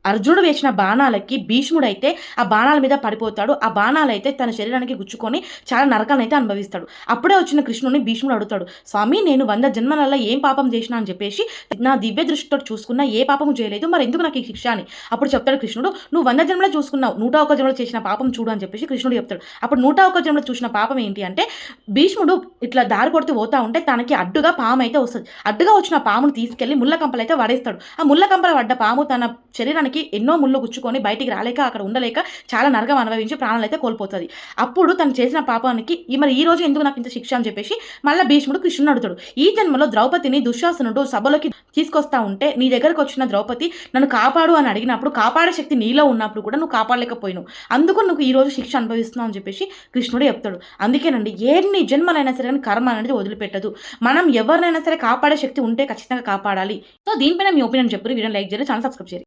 అర్జునుడు వేసిన బాణాలకి భీష్ముడైతే ఆ బాణాల మీద పడిపోతాడు. ఆ బాణాలైతే తన శరీరానికి గుచ్చుకొని చాలా నరకాలనైతే అనుభవిస్తాడు. అప్పుడే వచ్చిన కృష్ణుడిని భీష్ముడు అడుగుతాడు, "స్వామి నేను 100 జన్మలలో ఏం పాపం చేసినా" అని చెప్పేసి, "నా దివ్య దృష్టితోటి చూసుకున్నా ఏ పాపము చేయలేదు. మరెందుకు నాకు ఈ శిక్ష" అని. అప్పుడు చెప్తాడు కృష్ణుడు, "నువ్వు 100 జన్మలో చూసుకున్నావు. 101 జన్మలో చేసిన పాపం చూడు" అని చెప్పేసి కృష్ణుడు చెప్తాడు. అప్పుడు 101 జన్మలో చూసిన పాపం ఏంటి అంటే, భీష్ముడు ఇట్లా దారి కొడుతూ పోతా ఉంటే తనకి అడ్డుగా పామయితే వస్తది. అడ్డుగా వచ్చిన పామును తీసుకెళ్ళి ముళ్ళ కంపలైతే పడేస్తాడు. ఆ ముళ్ళ కంపల పడ్డ పాము తన శరీరానికి ఎన్నో ముళ్ళు గుచ్చుకొని బయటికి రాలేక, అక్కడ ఉండలేక చాలా నరకం అనుభవించి ప్రాణాలైతే కోల్పోతది. అప్పుడు తను చేసిన పాపానికి మరి ఈ రోజు ఎందుకు నాకు ఇంత శిక్ష అని చెప్పేసి మళ్ళా భీష్ముడు కృష్ణుడిని అడుగుతాడు. ఈ జన్మలో ద్రౌపదిని దుశ్శాసనుడు సభలోకి తీసుకొస్తా ఉంటే నీ దగ్గరకొచ్చిన ద్రౌపది నన్ను కాపాడు అని అడిగినప్పుడు, కాపాడే శక్తి నీలో ఉన్నప్పుడు కూడా నువ్వు కాపాడలేకపోయినావు. అందుకు నువ్వు ఈ రోజు శిక్ష అనుభవిస్తున్నావు అని చెప్పేసి కృష్ణుడు చెప్తాడు. అందుకేనండి ఎన్ని జన్మలైనా సరే కర్మ అనేది వదిలిపెట్టదు. మనం ఎవరినైనా సరే కాపాడే శక్తి ఉంటే ఖచ్చితంగా కాపాడాలి. సో దీనిపైన మీ ఒపీనియన్ చెప్పండి. వీడియోని లైక్ చేయండి, ఛానల్ సబ్స్క్రైబ్ చేయండి.